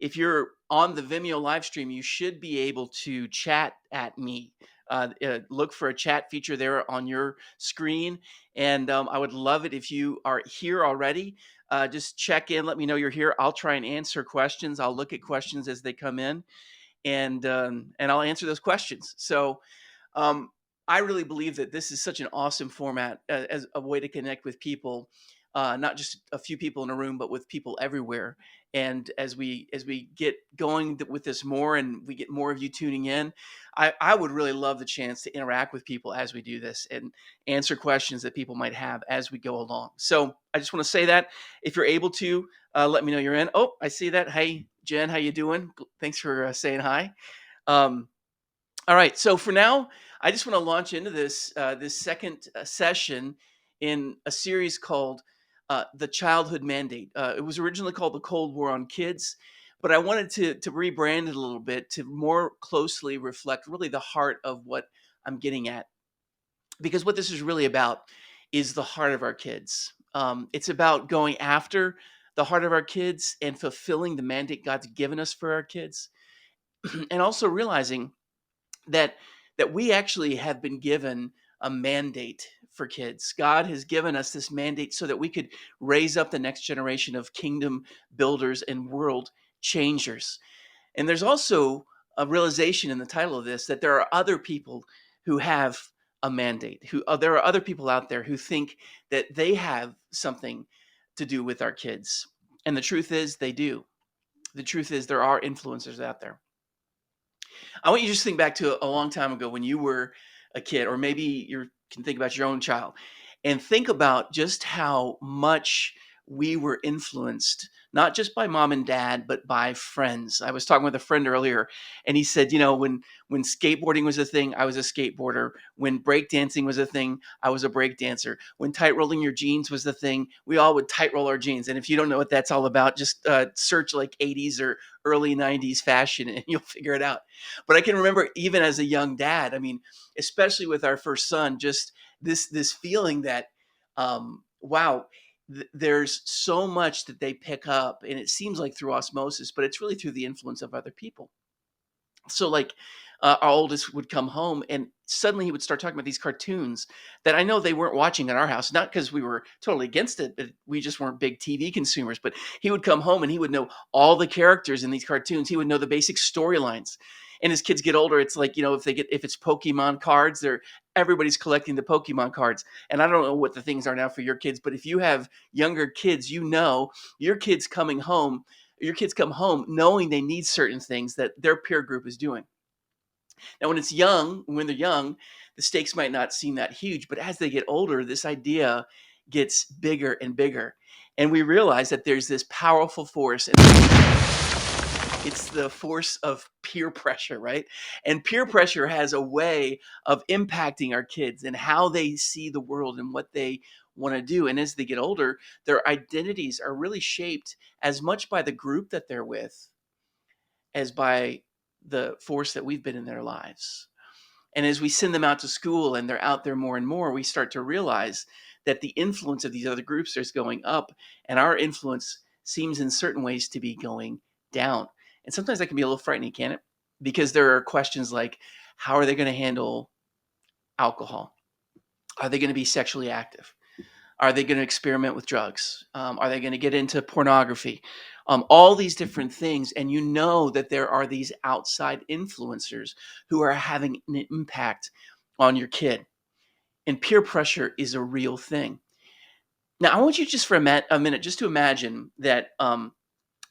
if you're on the Vimeo live stream, you should be able to chat at me. Look for a chat feature there on your screen. And I would love it if you are here already. Just check in, let me know you're here. I'll try and answer questions. I'll look at questions as they come in, and I'll answer those questions. So um, I really believe that this is such an awesome format as a way to connect with people, not just a few people in a room, but with people everywhere. And as we get going with this more, and we get more of you tuning in, I would really love the chance to interact with people as we do this and answer questions that people might have as we go along. So I just want to say that if you're able to, let me know you're in. Oh, I see that. Hey, Jen, how you doing? Thanks for saying hi. Um, all right. So for now, I just want to launch into this second session in a series called "The Childhood Mandate." It was originally called "The Cold War on Kids," but I wanted to rebrand it a little bit to more closely reflect really the heart of what I'm getting at, because what this is really about is the heart of our kids. It's about going after the heart of our kids and fulfilling the mandate God's given us for our kids, and also realizing that we actually have been given a mandate for kids. God has given us this mandate so that we could raise up the next generation of kingdom builders and world changers. And there's also a realization in the title of this that there are other people who have a mandate. Who there are other people out there who think that they have something to do with our kids. And the truth is they do. The truth is there are influencers out there. I want you to just think back to a long time ago when you were a kid, or maybe you can think about your own child, and think about just how much we were influenced, not just by mom and dad, but by friends. I was talking with a friend earlier, and he said, when skateboarding was a thing, I was a skateboarder. When breakdancing was a thing, I was a breakdancer. When tight rolling your jeans was the thing, we all would tight roll our jeans. And if you don't know what that's all about, just search like 80s or early 90s fashion, and you'll figure it out. But I can remember even as a young dad, I mean, especially with our first son, just this feeling that, wow, there's so much that they pick up, and it seems like through osmosis, but it's really through the influence of other people. So like our oldest would come home, and suddenly he would start talking about these cartoons that I know they weren't watching at our house, not because we were totally against it, but we just weren't big TV consumers. But he would come home and he would know all the characters in these cartoons. He would know the basic storylines. And as kids get older, it's like, if it's Pokemon cards, they're everybody's collecting the Pokemon cards. And I don't know what the things are now for your kids, but if you have younger kids, your kids coming home your kids come home knowing they need certain things that their peer group is doing. Now, when they're young, the stakes might not seem that huge, but as they get older, this idea gets bigger and bigger. And we realize that there's this powerful force, and it's the force of peer pressure, right? And peer pressure has a way of impacting our kids and how they see the world and what they want to do. And as they get older, their identities are really shaped as much by the group that they're with as by the force that we've been in their lives. And as we send them out to school and they're out there more and more, we start to realize that the influence of these other groups is going up, and our influence seems in certain ways to be going down. And sometimes that can be a little frightening, can it? Because there are questions like, how are they going to handle alcohol? Are they going to be sexually active? Are they going to experiment with drugs? Are they going to get into pornography? All these different things. And you know that there are these outside influencers who are having an impact on your kid. And peer pressure is a real thing. Now, I want you just for a minute just to imagine that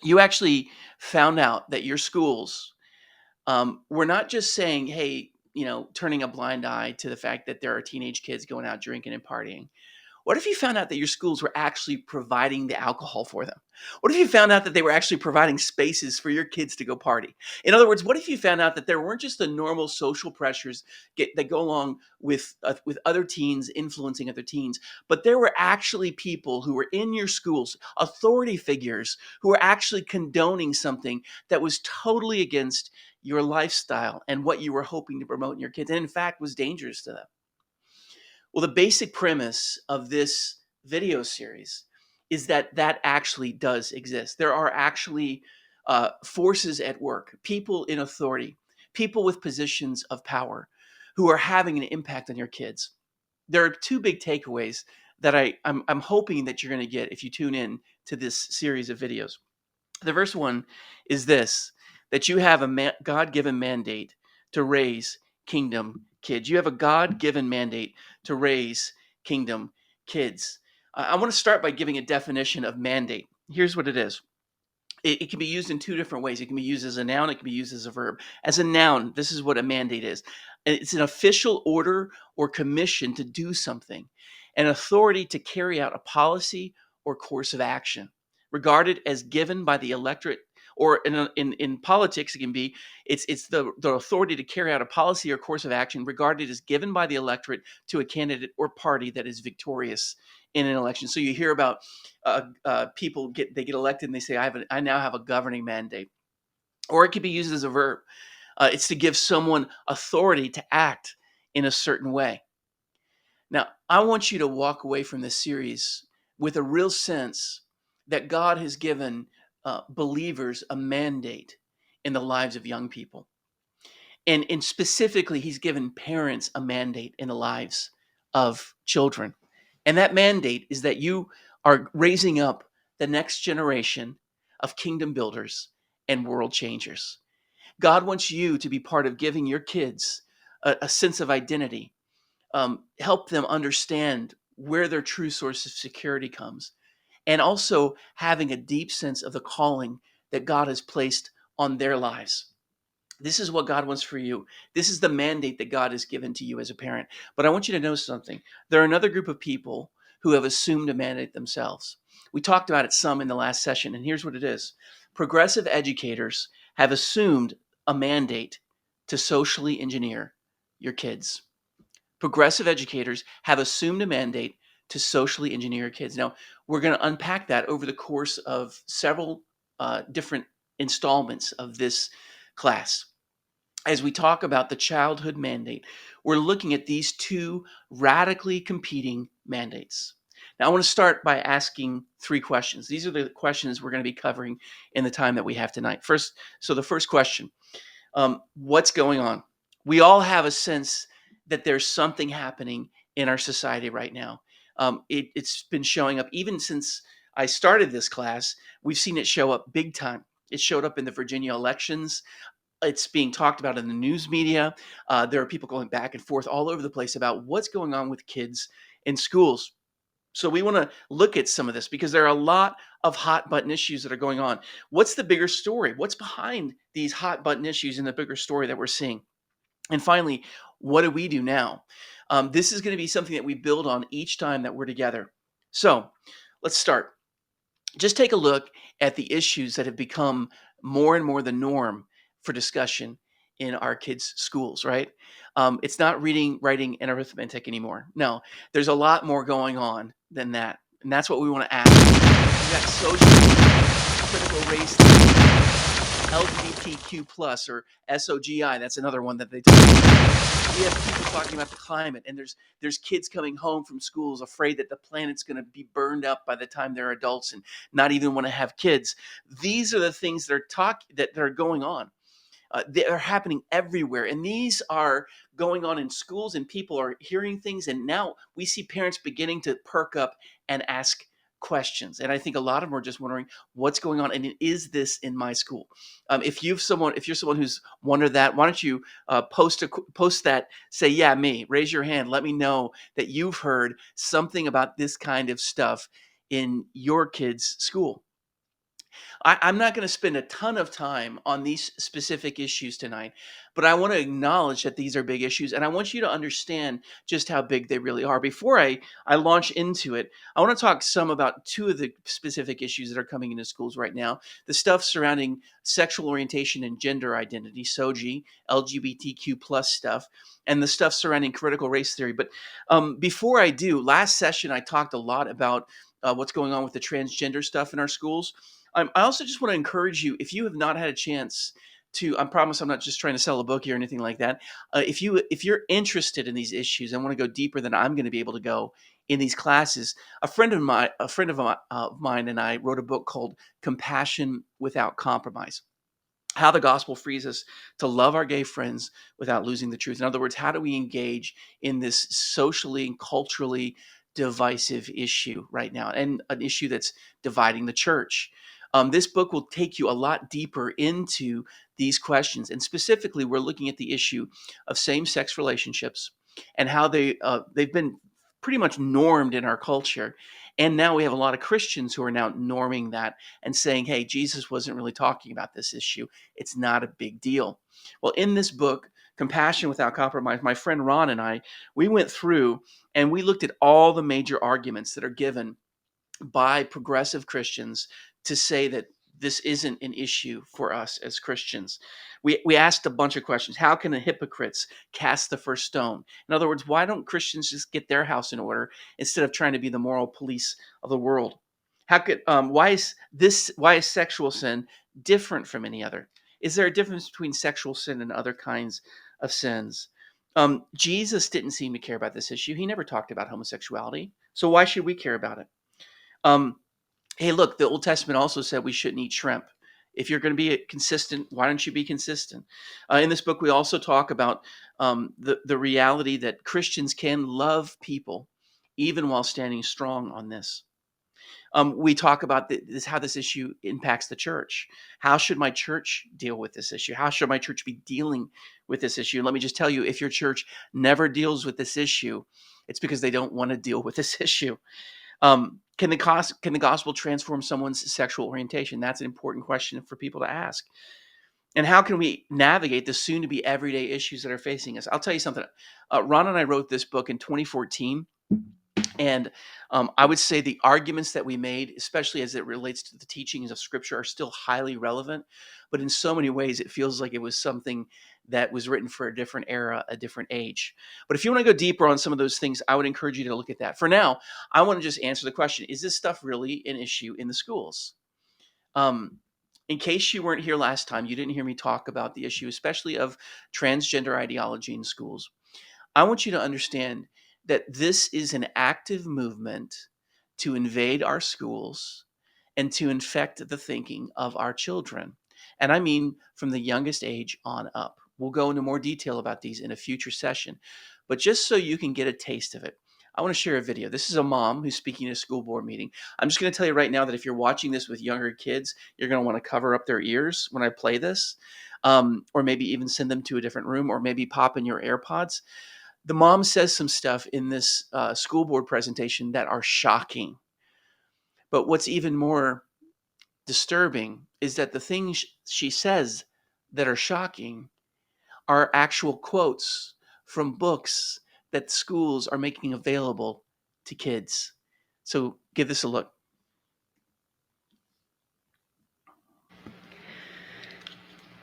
you actually found out that your schools were not just saying, hey, turning a blind eye to the fact that there are teenage kids going out drinking and partying. What if you found out that your schools were actually providing the alcohol for them? What if you found out that they were actually providing spaces for your kids to go party? In other words, what if you found out that there weren't just the normal social pressures that go along with other teens influencing other teens, but there were actually people who were in your schools, authority figures, who were actually condoning something that was totally against your lifestyle and what you were hoping to promote in your kids, and in fact was dangerous to them. Well, the basic premise of this video series is that actually does exist. There are actually forces at work, people in authority, people with positions of power who are having an impact on your kids. There are two big takeaways that I'm hoping that you're going to get if you tune in to this series of videos. The first one is this: that you have a God-given mandate to raise kingdom kids. You have a God-given mandate to raise kingdom kids. I want to start by giving a definition of mandate. Here's what it is. It can be used in two different ways. It can be used as a noun. It can be used as a verb. As a noun, this is what a mandate is. It's an official order or commission to do something, an authority to carry out a policy or course of action, regarded as given by the electorate. Or in politics, it can be it's the authority to carry out a policy or course of action regarded as given by the electorate to a candidate or party that is victorious in an election. So you hear about people get elected and they say, I now have a governing mandate. Or it could be used as a verb. It's to give someone authority to act in a certain way. Now, I want you to walk away from this series with a real sense that God has given believers a mandate in the lives of young people. And specifically, he's given parents a mandate in the lives of children. And that mandate is that you are raising up the next generation of kingdom builders and world changers. God wants you to be part of giving your kids a sense of identity, help them understand where their true source of security comes, and also having a deep sense of the calling that God has placed on their lives. This is what God wants for you. This is the mandate that God has given to you as a parent. But I want you to know something. There are another group of people who have assumed a mandate themselves. We talked about it some in the last session, and here's what it is. Progressive educators have assumed a mandate to socially engineer your kids. Progressive educators have assumed a mandate to socially engineer your kids. Now, we're going to unpack that over the course of several different installments of this class. As we talk about the childhood mandate, we're looking at these two radically competing mandates. Now, I want to start by asking three questions. These are the questions we're going to be covering in the time that we have tonight. The first question, what's going on? We all have a sense that there's something happening in our society right now. It's been showing up even since I started this class. We've seen it show up big time. It showed up in the Virginia elections. It's being talked about in the news media. There are people going back and forth all over the place about what's going on with kids in schools. So we want to look at some of this because there are a lot of hot button issues that are going on. What's the bigger story? What's behind these hot button issues in the bigger story that we're seeing? And finally, what do we do now? This is going to be something that we build on each time that we're together. So let's start. Just take a look at the issues that have become more and more the norm for discussion in our kids' schools, right? It's not reading, writing, and arithmetic anymore. No, there's a lot more going on than that. And that's what we want to ask. We got social, critical race, LGBTQ plus, or SOGI. That's another one that they talk about. We have people talking about the climate, and there's kids coming home from schools afraid that the planet's going to be burned up by the time they're adults and not even want to have kids. These are the things that are going on. They are happening everywhere, and these are going on in schools, and people are hearing things, and now we see parents beginning to perk up and ask questions. And I think a lot of them are just wondering what's going on, and is this in my school? If you're someone who's wondered that, why don't you post that? Say, yeah, me. Raise your hand. Let me know that you've heard something about this kind of stuff in your kid's school. I'm not going to spend a ton of time on these specific issues tonight, but I want to acknowledge that these are big issues, and I want you to understand just how big they really are. Before I launch into it, I want to talk some about two of the specific issues that are coming into schools right now. The stuff surrounding sexual orientation and gender identity, SOGI, LGBTQ plus stuff, and the stuff surrounding critical race theory. But before I do, last session I talked a lot about what's going on with the transgender stuff in our schools. I also just want to encourage you, if you have not had a chance to, I promise I'm not just trying to sell a book here or anything like that. If you're interested in these issues and want to go deeper than I'm going to be able to go in these classes. A friend of mine and I wrote a book called Compassion Without Compromise. How the gospel frees us to love our gay friends without losing the truth. In other words, how do we engage in this socially and culturally divisive issue right now, and an issue that's dividing the church? This book will take you a lot deeper into these questions, and specifically, we're looking at the issue of same-sex relationships and how they've been pretty much normed in our culture. And now we have a lot of Christians who are now norming that and saying, hey, Jesus wasn't really talking about this issue. It's not a big deal. Well, in this book, Compassion Without Compromise, my friend Ron and I, we went through and we looked at all the major arguments that are given by progressive Christians to say that this isn't an issue for us as Christians. We asked a bunch of questions. How can the hypocrites cast the first stone? In other words, why don't Christians just get their house in order instead of trying to be the moral police of the world? Why is sexual sin different from any other? Is there a difference between sexual sin and other kinds of sins? Jesus didn't seem to care about this issue. He never talked about homosexuality. So why should we care about it? Um, Hey, look, the Old Testament also said we shouldn't eat shrimp. If you're going to be consistent, why don't you be consistent? In this book, we also talk about the reality that Christians can love people even while standing strong on this. We talk about how this issue impacts the church. How should my church deal with this issue? How should my church be dealing with this issue? Let me just tell you, if your church never deals with this issue, it's because they don't want to deal with this issue. Can the gospel transform someone's sexual orientation? That's an important question for people to ask. And how can we navigate the soon-to-be everyday issues that are facing us? I'll tell you something. Ron and I wrote this book in 2014. And I would say the arguments that we made, especially as it relates to the teachings of Scripture, are still highly relevant. But in so many ways, it feels like it was something that was written for a different era, a different age. But if you want to go deeper on some of those things, I would encourage you to look at that. For now, I want to just answer the question, is this stuff really an issue in the schools? In case you weren't here last time, you didn't hear me talk about the issue, especially of transgender ideology in schools. I want you to understand that this is an active movement to invade our schools and to infect the thinking of our children. And I mean from the youngest age on up. We'll go into more detail about these in a future session. But just so you can get a taste of it, I want to share a video. This is a mom who's speaking at a school board meeting. I'm just going to tell you right now that if you're watching this with younger kids, you're going to want to cover up their ears when I play this, or maybe even send them to a different room, or maybe pop in your AirPods. The mom says some stuff in this school board presentation that are shocking. But what's even more disturbing is that the things she says that are shocking are actual quotes from books that schools are making available to kids. So give this a look.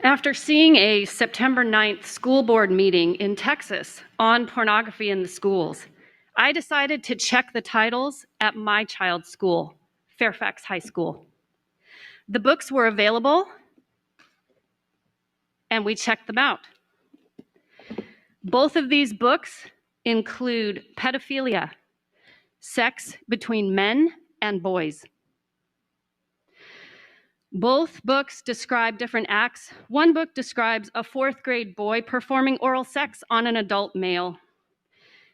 After seeing a September 9th school board meeting in Texas on pornography in the schools, I decided to check the titles at my child's school, Fairfax High School. The books were available, and we checked them out. Both of these books include pedophilia, sex between men and boys. Both books describe different acts. One book describes a 4th grade boy performing oral sex on an adult male.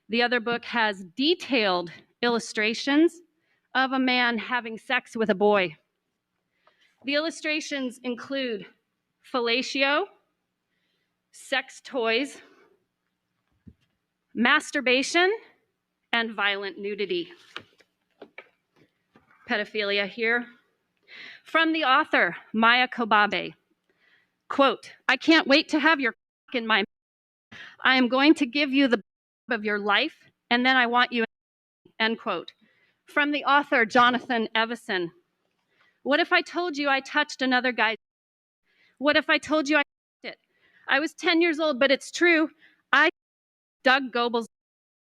The other book has detailed illustrations of a man having sex with a boy. The illustrations include fellatio, sex toys, masturbation, and violent nudity. Pedophilia here. From the author, Maya Kobabe, quote, "I can't wait to have your in my mouth. I am going to give you the of your life, and then I want you," end quote. From the author, Jonathan Evison, "What if I told you I touched another guy's? What if I told you I touched it? I was 10 years old, but it's true. I Doug Goebbels,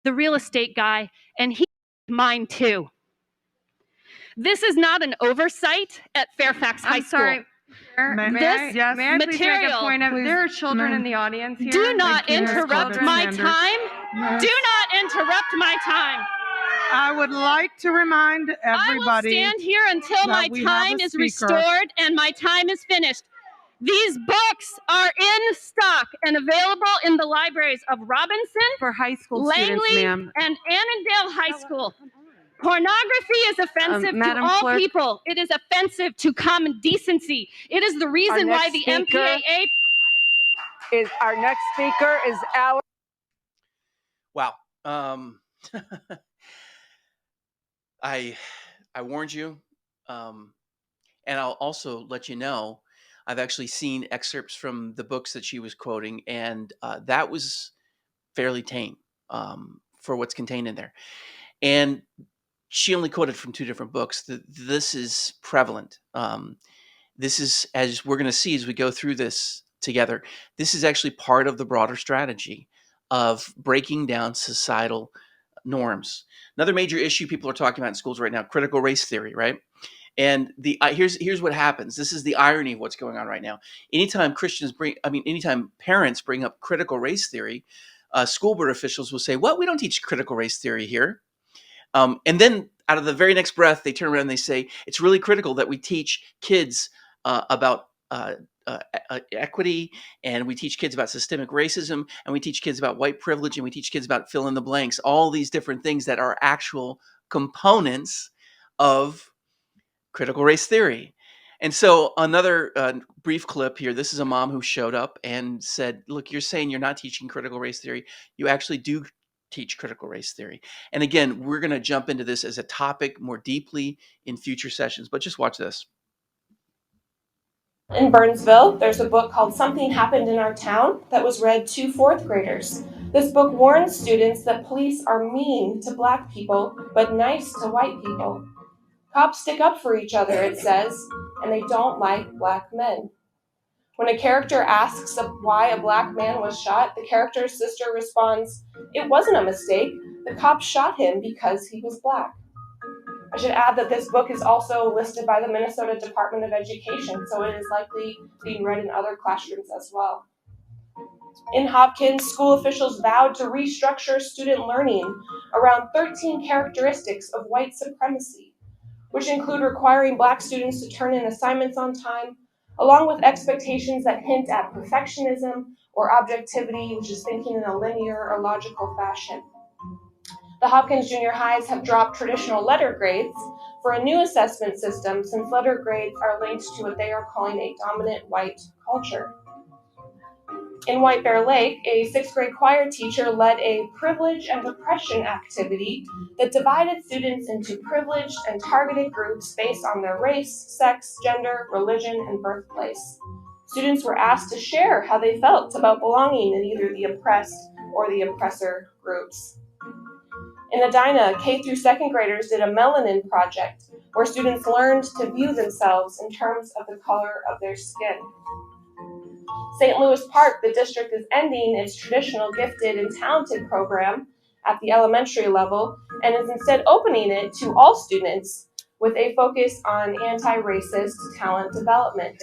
the real estate guy, and he mine too." This is not an oversight at Fairfax High School. Sorry. May May I please make a point of, there are children in the audience here. Do not interrupt my time. Do not interrupt my time. I would like to remind everybody. I will stand here until my time is restored and my time is finished. These books are in stock and available in the libraries of Robinson, For high school Langley, students, ma'am. and Annandale High School. Pornography is offensive to Madam all Clerk. people. It is offensive to common decency. It is the reason why the MPAA. Our next speaker is Alex. Wow. I warned you, and I'll also let you know I've actually seen excerpts from the books that she was quoting, and that was fairly tame for what's contained in there. And she only quoted from 2 different books. This is prevalent. This is, as we're going to see as we go through this together, this is actually part of the broader strategy of breaking down societal norms. Another major issue people are talking about in schools right now: critical race theory, right? And here's what happens. This is the irony of what's going on right now. Anytime anytime parents bring up critical race theory, school board officials will say, "What? We don't teach critical race theory here." And then out of the very next breath, they turn around and they say, "It's really critical that we teach kids about equity, and we teach kids about systemic racism, and we teach kids about white privilege, and we teach kids about fill in the blanks, all these different things that are actual components of critical race theory." And so another brief clip here. This is a mom who showed up and said, "Look, you're saying you're not teaching critical race theory. You actually do teach critical race theory." And again, we're going to jump into this as a topic more deeply in future sessions, but just watch this. In Burnsville, there's a book called Something Happened in Our Town that was read to 4th graders. This book warns students that police are mean to Black people, but nice to white people. Cops stick up for each other, it says, and they don't like Black men. When a character asks why a Black man was shot, the character's sister responds, "It wasn't a mistake. The cops shot him because he was Black." I should add that this book is also listed by the Minnesota Department of Education, so it is likely being read in other classrooms as well. In Hopkins, school officials vowed to restructure student learning around 13 characteristics of white supremacy, which include requiring Black students to turn in assignments on time, along with expectations that hint at perfectionism or objectivity, which is thinking in a linear or logical fashion. The Hopkins junior highs have dropped traditional letter grades for a new assessment system, since letter grades are linked to what they are calling a dominant white culture. In White Bear Lake, a 6th grade choir teacher led a privilege and oppression activity that divided students into privileged and targeted groups based on their race, sex, gender, religion, and birthplace. Students were asked to share how they felt about belonging in either the oppressed or the oppressor groups. In Edina, K through 2nd graders did a melanin project where students learned to view themselves in terms of the color of their skin. St. Louis Park, the district is ending its traditional gifted and talented program at the elementary level and is instead opening it to all students with a focus on anti-racist talent development.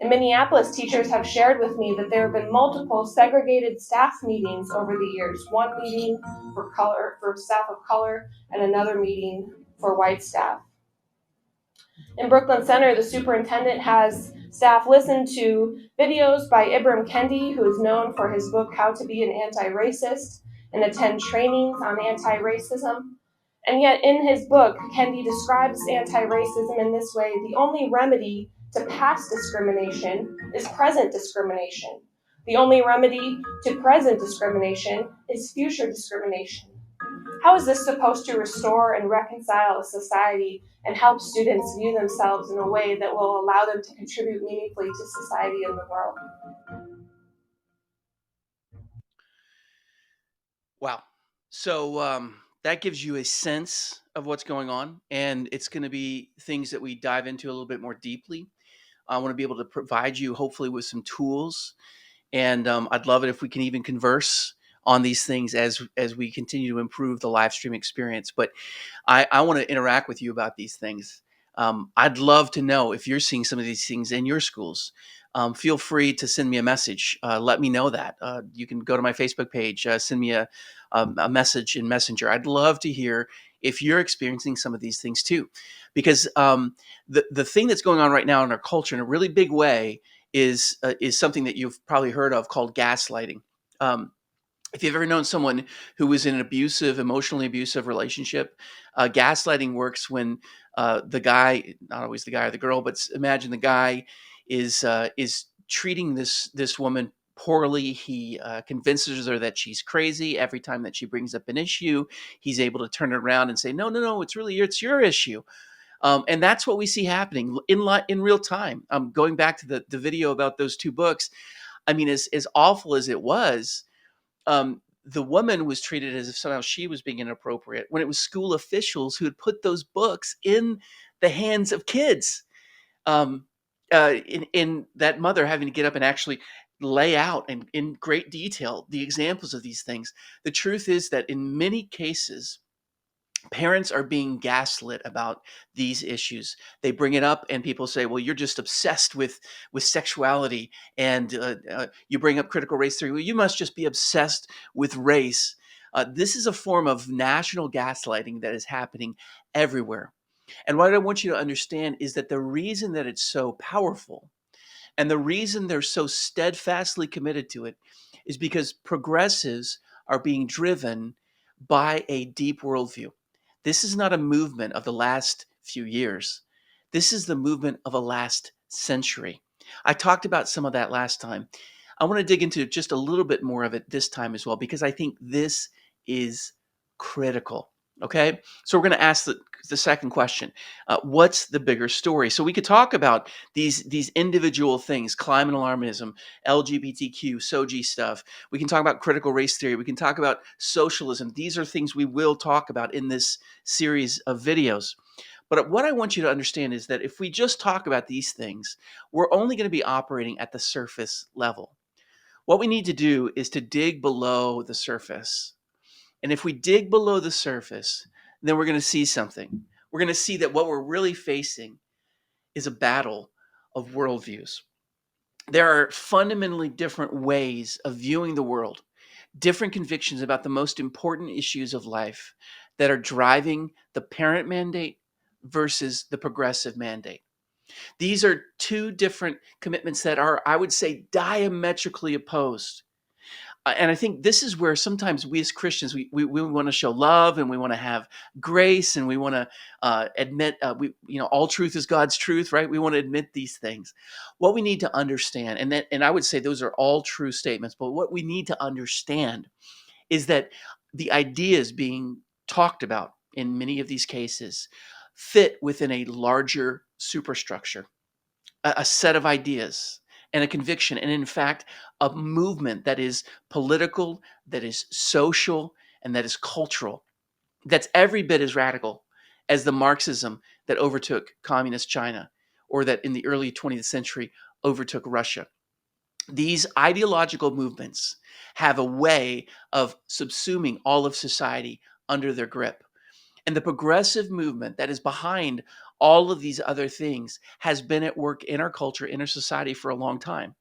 In Minneapolis, teachers have shared with me that there have been multiple segregated staff meetings over the years, one meeting for staff of color and another meeting for white staff. In Brooklyn Center, the superintendent has staff listen to videos by Ibram Kendi, who is known for his book, How to Be an Anti-Racist, and attend trainings on anti-racism. And yet in his book, Kendi describes anti-racism in this way: the only remedy to past discrimination is present discrimination. The only remedy to present discrimination is future discrimination. How is this supposed to restore and reconcile a society and help students view themselves in a way that will allow them to contribute meaningfully to society and the world? Wow. So that gives you a sense of what's going on, and it's going to be things that we dive into a little bit more deeply. I want to be able to provide you, hopefully, with some tools, and I'd love it if we can even converse on these things as we continue to improve the live stream experience. But I want to interact with you about these things. I'd love to know if you're seeing some of these things in your schools. Feel free to send me a message. Let me know that. You can go to my Facebook page, send me a message in Messenger. I'd love to hear if you're experiencing some of these things too, because the thing that's going on right now in our culture in a really big way is something that you've probably heard of called gaslighting. Um, if you've ever known someone who was in an abusive, emotionally abusive relationship, gaslighting works when the guy, not always the guy or the girl, but imagine the guy is treating this woman poorly. He convinces her that she's crazy. Every time that she brings up an issue, he's able to turn it around and say, no, it's your issue. And that's what we see happening in real time. Going back to the video about those two books, I mean, as awful as it was, the woman was treated as if somehow she was being inappropriate when it was school officials who had put those books in the hands of kids. Um, in that mother having to get up and actually lay out in great detail the examples of these things. The truth is that in many cases, parents are being gaslit about these issues. They bring it up and people say, well, you're just obsessed with sexuality, and you bring up critical race theory. Well, you must just be obsessed with race. This is a form of national gaslighting that is happening everywhere. And what I want you to understand is that the reason that it's so powerful and the reason they're so steadfastly committed to it is because progressives are being driven by a deep worldview. This is not a movement of the last few years. This is the movement of a last century. I talked about some of that last time. I want to dig into just a little bit more of it this time as well, because I think this is critical. Okay, so we're going to ask the second question. What's the bigger story? So we could talk about these individual things: climate alarmism, LGBTQ, SOGI stuff. We can talk about critical race theory. We can talk about socialism. These are things we will talk about in this series of videos. But what I want you to understand is that if we just talk about these things, we're only going to be operating at the surface level. What we need to do is to dig below the surface. And if we dig below the surface, then we're going to see something. We're going to see that what we're really facing is a battle of worldviews. There are fundamentally different ways of viewing the world, different convictions about the most important issues of life that are driving the parent mandate versus the progressive mandate. These are two different commitments that are, I would say, diametrically opposed. And I think this is where sometimes we as Christians, we want to show love and we want to have grace and we want to admit, all truth is God's truth, right? We want to admit these things. What we need to understand, and I would say those are all true statements, but what we need to understand is that the ideas being talked about in many of these cases fit within a larger superstructure, a set of ideas and a conviction, and in fact, a movement that is political, that is social, and that is cultural, that's every bit as radical as the Marxism that overtook communist China or that in the early 20th century overtook Russia. These ideological movements have a way of subsuming all of society under their grip. And the progressive movement that is behind all of these other things has been at work in our culture, in our society for a long time.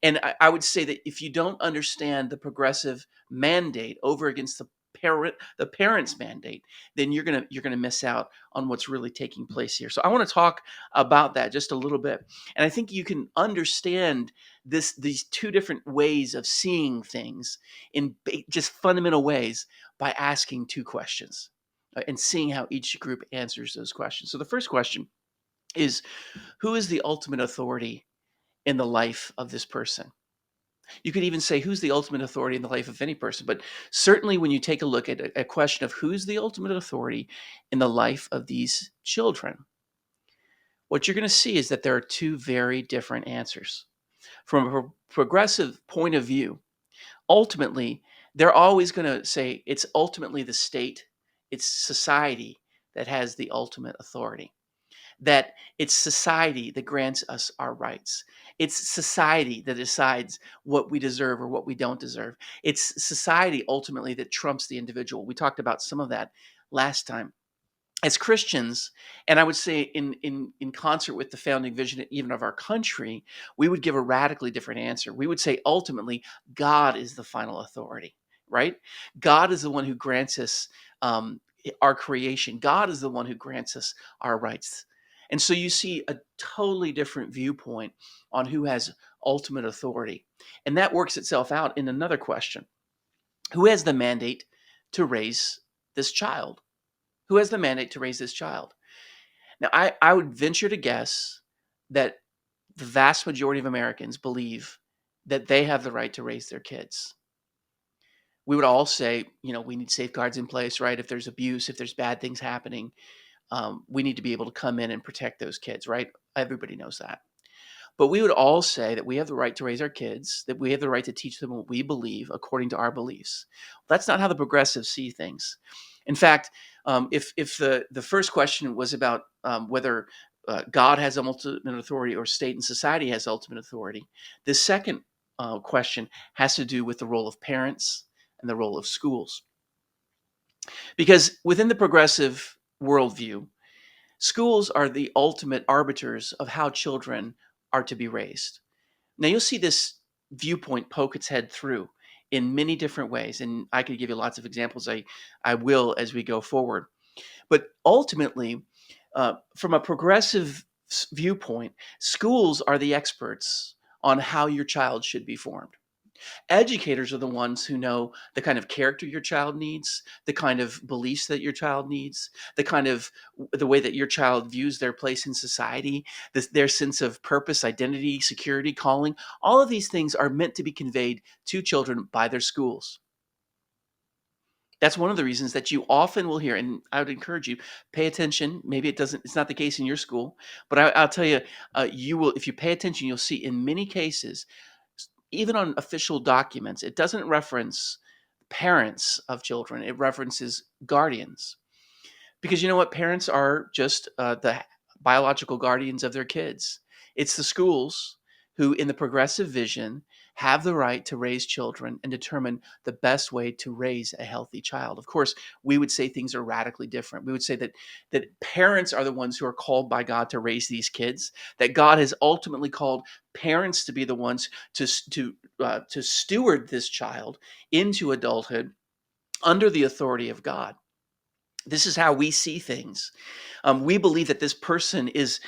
And I would say that if you don't understand the progressive mandate over against the parents' mandate, then you're gonna miss out on what's really taking place here. So I want to talk about that just a little bit, and I think you can understand these two different ways of seeing things in just fundamental ways by asking two questions and seeing how each group answers those questions. So the first question is, who is the ultimate authority in the life of this person? You could even say, who's the ultimate authority in the life of any person? But certainly when you take a look at a question of who's the ultimate authority in the life of these children, what you're going to see is that there are two very different answers. From a progressive point of view, ultimately, they're always going to say it's ultimately the state, it's society that has the ultimate authority, that it's society that grants us our rights. It's society that decides what we deserve or what we don't deserve. It's society ultimately that trumps the individual. We talked about some of that last time. as Christians, and I would say in concert with the founding vision even of our country, we would give a radically different answer. We would say ultimately, God is the final authority, right? God is the one who grants us our creation. God is the one who grants us our rights. And so you see a totally different viewpoint on who has ultimate authority. And that works itself out in another question. Who has the mandate to raise this child? Who has the mandate to raise this child? Now, I would venture to guess that the vast majority of Americans believe that they have the right to raise their kids. We would all say, we need safeguards in place, right? If there's abuse, if there's bad things happening, we need to be able to come in and protect those kids, right? Everybody knows that. But we would all say that we have the right to raise our kids, that we have the right to teach them what we believe according to our beliefs. That's not how the progressives see things. In fact, if the first question was about whether God has ultimate authority or state and society has ultimate authority, the second question has to do with the role of parents and the role of schools. Because within the progressive worldview, schools are the ultimate arbiters of how children are to be raised. Now, you'll see this viewpoint poke its head through in many different ways, and I could give you lots of examples. I will as we go forward. But ultimately, from a progressive viewpoint, schools are the experts on how your child should be formed. Educators are the ones who know the kind of character your child needs, the kind of beliefs that your child needs, the way that your child views their place in society, their sense of purpose, identity, security, calling. All of these things are meant to be conveyed to children by their schools. That's one of the reasons that you often will hear, and I would encourage you, pay attention. Maybe it's not the case in your school, but I'll tell you, you will, if you pay attention, you'll see in many cases, even on official documents, it doesn't reference parents of children, it references guardians. Because you know what? Parents are just the biological guardians of their kids. It's the schools who, in the progressive vision, have the right to raise children and determine the best way to raise a healthy child. Of course, we would say things are radically different. We would say that parents are the ones who are called by God to raise these kids. That God has ultimately called parents to be the ones to steward this child into adulthood under the authority of God. This is how we see things. We believe that this person is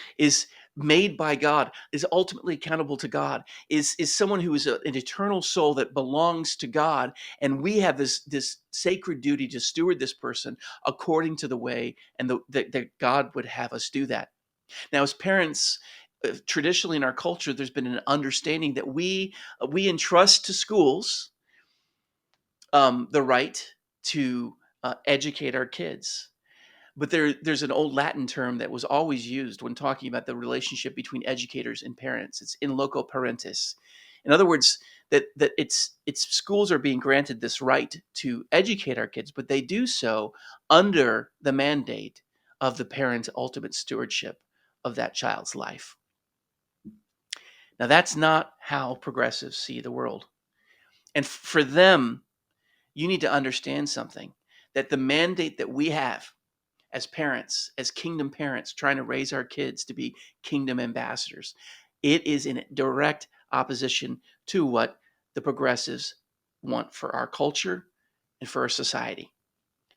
made by God, is ultimately accountable to God, is someone who is an eternal soul that belongs to God, and we have this sacred duty to steward this person according to the way and that God would have us do that. Now, as parents, traditionally in our culture, there's been an understanding that we entrust to schools the right to educate our kids. But there's an old Latin term that was always used when talking about the relationship between educators and parents. It's in loco parentis. In other words, that it's schools are being granted this right to educate our kids, but they do so under the mandate of the parent's ultimate stewardship of that child's life. Now, that's not how progressives see the world. And for them, you need to understand something, that the mandate that we have as parents, as kingdom parents, trying to raise our kids to be kingdom ambassadors, it is in direct opposition to what the progressives want for our culture and for our society.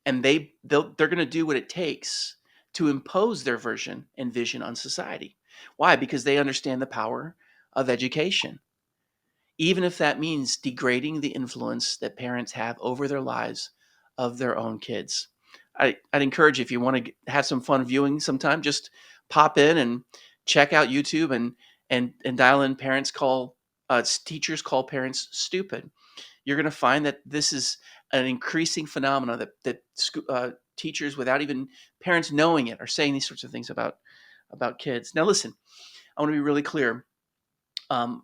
And they're going to do what it takes to impose their version and vision on society. Why? Because they understand the power of education, even if that means degrading the influence that parents have over their lives of their own kids. I'd encourage you, if you want to have some fun viewing sometime, just pop in and check out YouTube and dial in teachers call parents stupid. You're going to find that this is an increasing phenomenon that teachers, without even parents knowing it, are saying these sorts of things about kids. Now, listen, I want to be really clear.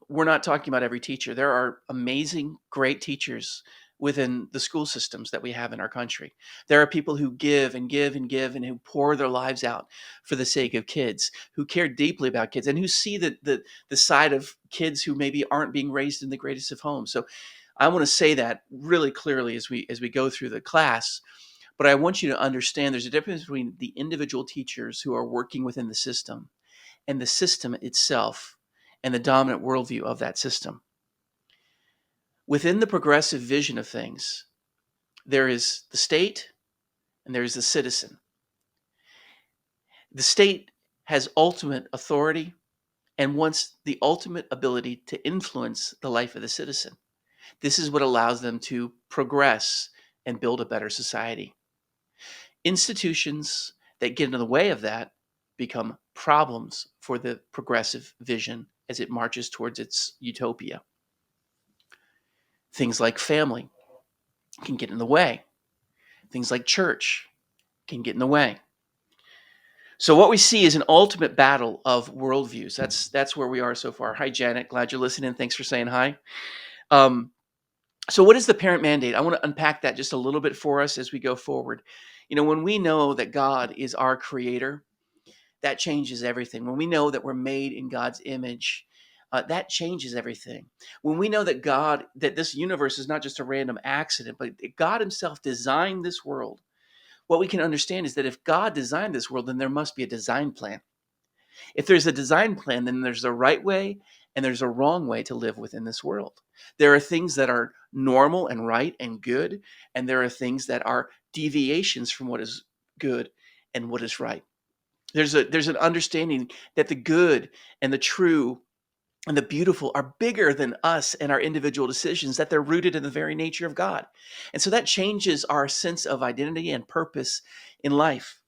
We're not talking about every teacher. There are amazing, great teachers within the school systems that we have in our country. There are people who give and give and give and who pour their lives out for the sake of kids, who care deeply about kids, and who see the side of kids who maybe aren't being raised in the greatest of homes. So I want to say that really clearly as we go through the class. But I want you to understand there's a difference between the individual teachers who are working within the system and the system itself and the dominant worldview of that system. Within the progressive vision of things, there is the state and there is the citizen. The state has ultimate authority and wants the ultimate ability to influence the life of the citizen. This is what allows them to progress and build a better society. Institutions that get in the way of that become problems for the progressive vision as it marches towards its utopia. Things like family can get in the way. Things like church can get in the way. So what we see is an ultimate battle of worldviews. That's where we are so far. Hi, Janet. Glad you're listening. Thanks for saying hi. So what is the parent mandate? I want to unpack that just a little bit for us as we go forward. When we know that God is our creator, that changes everything. When we know that we're made in God's image, that changes everything. When we know that this universe is not just a random accident, but God himself designed this world, what we can understand is that if God designed this world, then there must be a design plan. If there's a design plan, then there's a right way and there's a wrong way to live within this world. There are things that are normal and right and good, and there are things that are deviations from what is good and what is right. There's an understanding that the good and the true and the beautiful are bigger than us and our individual decisions, that they're rooted in the very nature of God. And so that changes our sense of identity and purpose in life.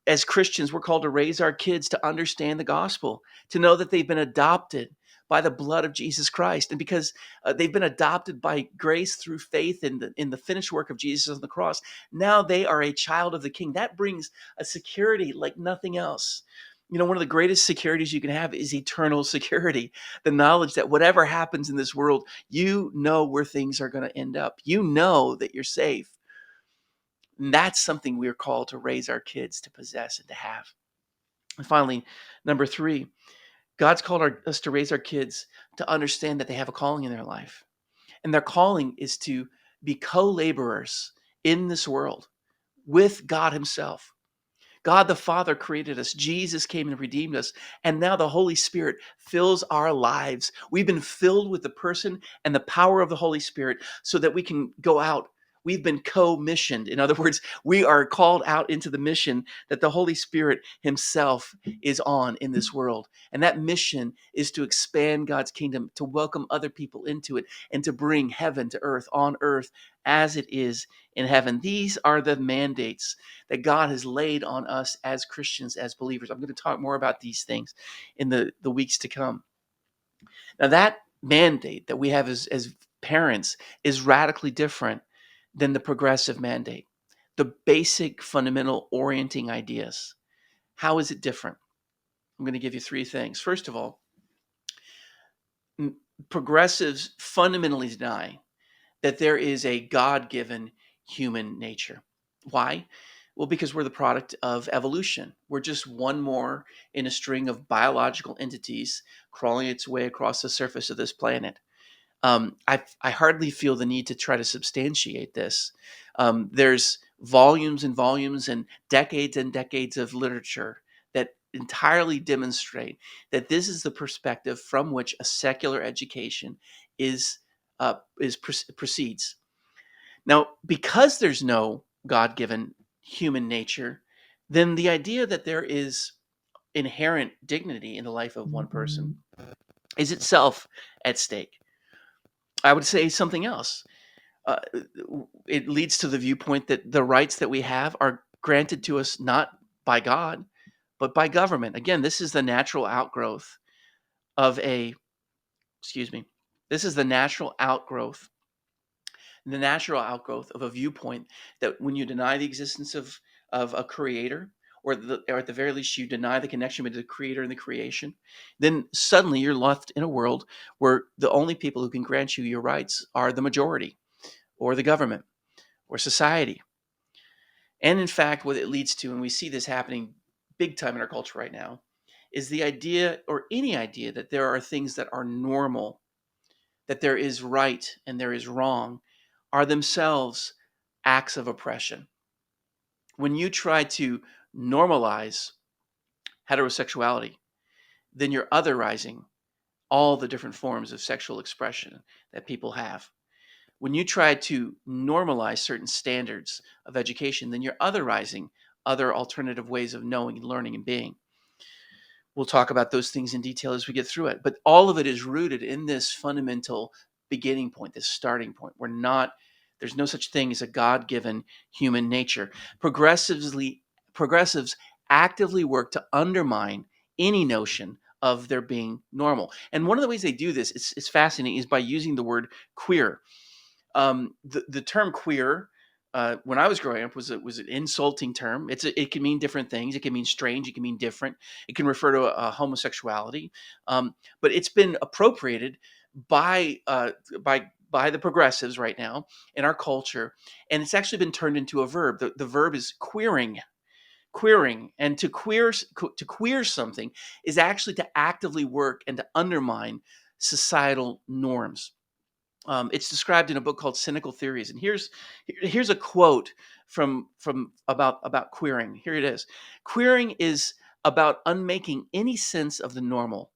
As Christians, we're called to raise our kids to understand the gospel, to know that they've been adopted by the blood of Jesus Christ. And because they've been adopted by grace through faith in the finished work of Jesus on the cross, now they are a child of the King. That brings a security like nothing else. One of the greatest securities you can have is eternal security. The knowledge that whatever happens in this world, you know where things are going to end up. You know that you're safe. And that's something we're called to raise our kids to possess and to have. And finally, number 3, God's called us to raise our kids to understand that they have a calling in their life. And their calling is to be co-laborers in this world with God himself. God the Father created us. Jesus came and redeemed us. And now the Holy Spirit fills our lives. We've been filled with the person and the power of the Holy Spirit so that we can go out. We've been co-missioned. In other words, we are called out into the mission that the Holy Spirit himself is on in this world. And that mission is to expand God's kingdom, to welcome other people into it, and to bring heaven to earth, on earth as it is in heaven. These are the mandates that God has laid on us as Christians, as believers. I'm going to talk more about these things in the weeks to come. Now, that mandate that we have as parents is radically different than the progressive mandate. The basic fundamental orienting ideas. How is it different? I'm going to give you 3 things. First of all, progressives fundamentally deny that there is a God-given human nature. Why? Well, because we're the product of evolution. We're just one more in a string of biological entities crawling its way across the surface of this planet. I hardly feel the need to try to substantiate this. There's volumes and volumes and decades of literature that entirely demonstrate that this is the perspective from which a secular education proceeds. Now, because there's no God-given human nature, then the idea that there is inherent dignity in the life of one person is itself at stake. I would say something else. Uh, it leads to the viewpoint that the rights that we have are granted to us not by God, but by government. Again, this is the natural outgrowth of this is the natural outgrowth of a viewpoint that when you deny the existence of a creator, or at the very least you deny the connection between the creator and the creation, then suddenly you're left in a world where the only people who can grant you your rights are the majority, or the government, or society. And in fact, what it leads to, and we see this happening big time in our culture right now, is the idea, or any idea, that there are things that are normal, that there is right and there is wrong, are themselves acts of oppression. When you try to normalize heterosexuality, then you're otherizing all the different forms of sexual expression that people have. When you try to normalize certain standards of education, then you're otherizing other alternative ways of knowing and learning and being. We'll talk about those things in detail as we get through it. But all of it is rooted in this fundamental beginning point, this starting point. There's no such thing as a God-given human nature. Progressives actively work to undermine any notion of there being normal. And one of the ways they do this, it's fascinating, is by using the word queer. The term queer, when I was growing up, was an insulting term. It can mean different things. It can mean strange. It can mean different. It can refer to homosexuality. But it's been appropriated by the progressives right now in our culture, and it's actually been turned into a verb. The verb is queering. Queering, and to queer something is actually to actively work and to undermine societal norms. It's described in a book called Cynical Theories, and here's a quote from about queering. Here it is: "Queering is about unmaking any sense of the normal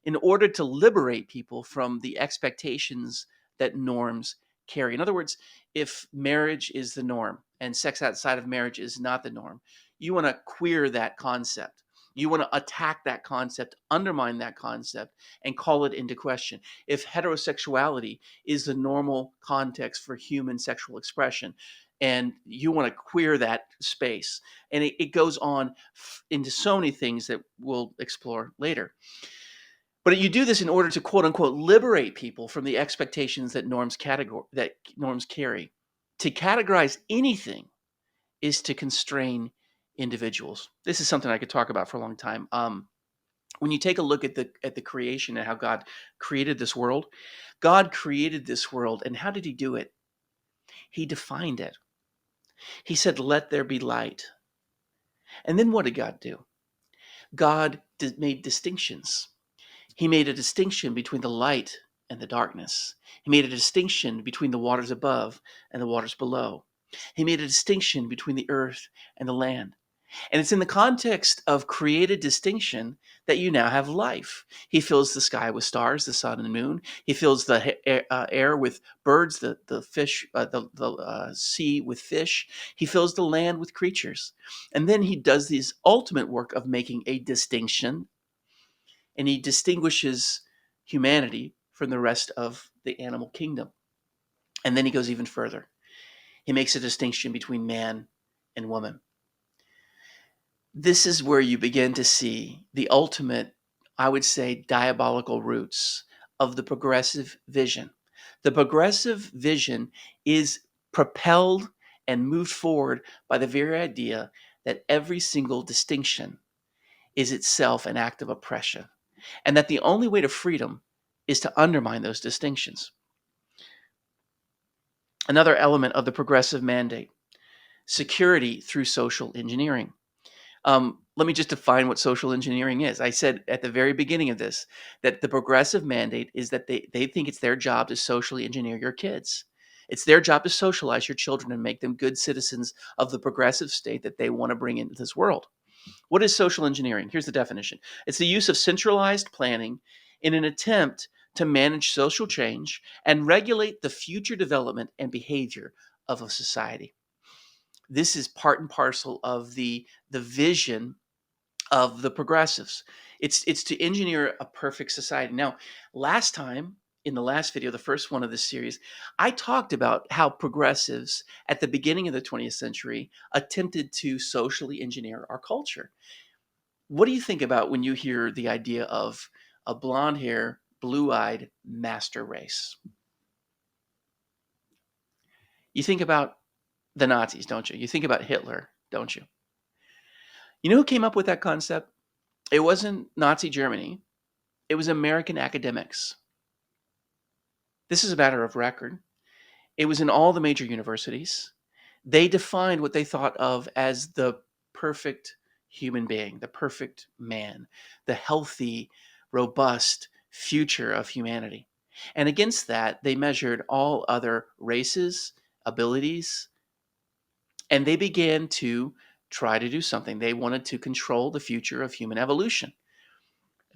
in order to liberate people from the expectations that norms carry." In other words, if marriage is the norm and sex outside of marriage is not the norm, you want to queer that concept. You want to attack that concept, undermine that concept, and call it into question. If heterosexuality is the normal context for human sexual expression, and you want to queer that space, and it goes on into so many things that we'll explore later. But you do this in order to quote unquote liberate people from the expectations that norms carry. To categorize anything is to constrain individuals. This is something I could talk about for a long time. When you take a look at the creation and how God created this world, God created this world, and how did He do it? He defined it. He said, "Let there be light." And then what did God do? God made distinctions. He made a distinction between the light and the darkness. He made a distinction between the waters above and the waters below. He made a distinction between the earth and the land. And it's in the context of created distinction that you now have life. He fills the sky with stars, the sun and moon. He fills the air with birds, the fish, the sea with fish. He fills the land with creatures. And then he does this ultimate work of making a distinction, and he distinguishes humanity from the rest of the animal kingdom. And then he goes even further. He makes a distinction between man and woman. This is where you begin to see the ultimate, I would say, diabolical roots of the progressive vision. The progressive vision is propelled and moved forward by the very idea that every single distinction is itself an act of oppression, and that the only way to freedom is to undermine those distinctions. Another element of the progressive mandate: security through social engineering. Let me just define what social engineering is. I said at the very beginning of this that the progressive mandate is that they think it's their job to socially engineer your kids. It's their job to socialize your children and make them good citizens of the progressive state that they want to bring into this world. What is social engineering? Here's the definition: it's the use of centralized planning in an attempt to manage social change and regulate the future development and behavior of a society. This is part and parcel of the vision of the progressives. It's to engineer a perfect society. Now, last time, in the last video, the first one of this series, I talked about how progressives at the beginning of the 20th century attempted to socially engineer our culture. What do you think about when you hear the idea of a blonde hair, blue-eyed master race? You think about the Nazis, don't you? You think about Hitler, don't you? You know who came up with that concept? It wasn't Nazi Germany. It was American academics. This is a matter of record. It was in all the major universities. They defined what they thought of as the perfect human being, the perfect man, the healthy, robust future of humanity. And against that, they measured all other races, abilities, And they began to try to do something. They wanted to control the future of human evolution.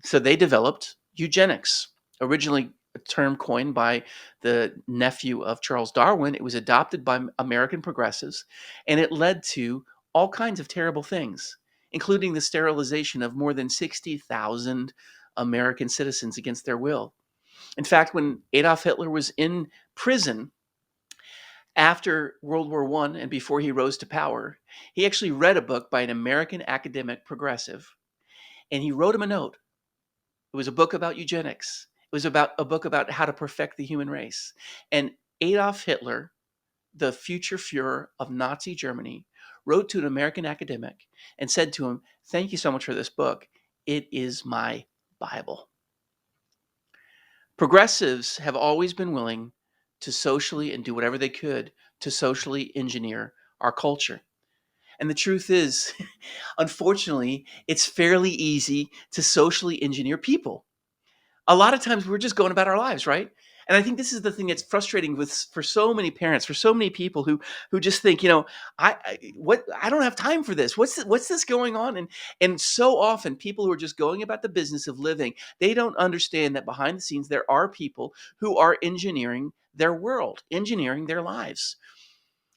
So they developed eugenics, originally a term coined by the nephew of Charles Darwin. It was adopted by American progressives, and it led to all kinds of terrible things, including the sterilization of more than 60,000 American citizens against their will. In fact, when Adolf Hitler was in prison after World War I and before he rose to power, he actually read a book by an American academic progressive, and he wrote him a note. It was a book about eugenics. It was about a book about how to perfect the human race. And Adolf Hitler, the future Fuhrer of Nazi Germany, wrote to an American academic and said to him, "Thank you so much for this book. It is my Bible." Progressives have always been willing to socially and do whatever they could to socially engineer our culture. And the truth is, unfortunately, it's fairly easy to socially engineer people. A lot of times we're just going about our lives, right? And I think this is the thing that's frustrating for so many parents, for so many people who just think, I don't have time for this. What's this going on? And so often people who are just going about the business of living, they don't understand that behind the scenes there are people who are engineering their world, engineering their lives.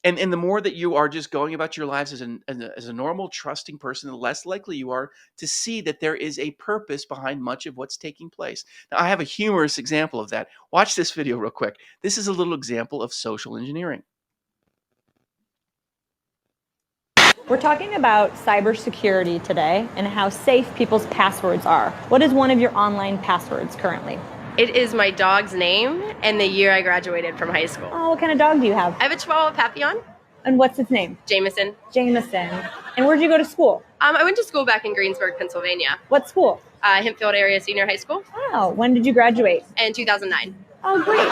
And the more that you are just going about your lives as a normal, trusting person, the less likely you are to see that there is a purpose behind much of what's taking place. Now, I have a humorous example of that. Watch this video real quick. This is a little example of social engineering. We're talking about cybersecurity today and how safe people's passwords are. What is one of your online passwords currently? It is my dog's name and the year I graduated from high school. Oh, what kind of dog do you have? I have a Chihuahua Papillon. And what's its name? Jameson. Jameson. And where'd you go to school? I went to school back in Greensburg, Pennsylvania. What school? Hempfield Area Senior High School. Oh, when did you graduate? In 2009. Oh, great.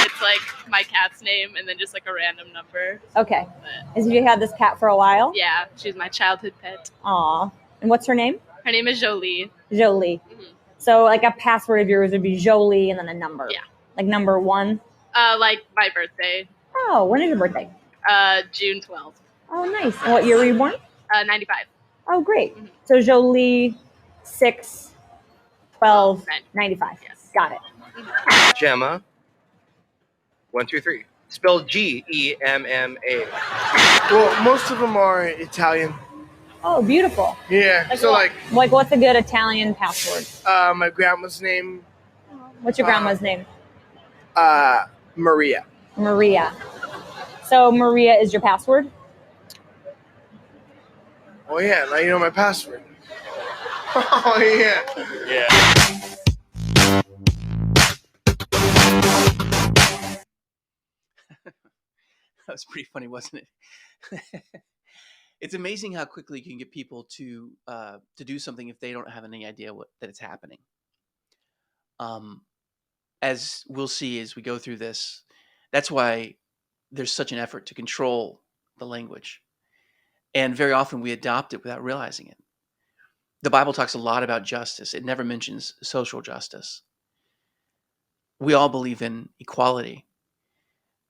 It's like my cat's name and then just like a random number. Okay. But, Have you had this cat for a while? yeah, she's my childhood pet. Aw. And what's her name? Her name is Jolie. Jolie. Mm-hmm. So like a password of yours would be Jolie and then a number. Yeah. Like number 1? Like my birthday. Oh, when is your birthday? June 12th. Oh, nice. And what year were you born? 95. Oh, great. Mm-hmm. So Jolie 6, 12, 95. Yes. Got it. Gemma. 1, 2, 3. Spelled Gemma. Well, most of them are Italian. Oh, beautiful. Yeah. Like so what? Like what's a good Italian password? my grandma's name. What's your grandma's name? Maria. Maria. So Maria is your password? Oh yeah, now you know my password. Oh yeah. Yeah. That was pretty funny, wasn't it? It's amazing how quickly you can get people to do something if they don't have any idea that it's happening. As we'll see as we go through this, that's why there's such an effort to control the language. And very often we adopt it without realizing it. The Bible talks a lot about justice. It never mentions social justice. We all believe in equality,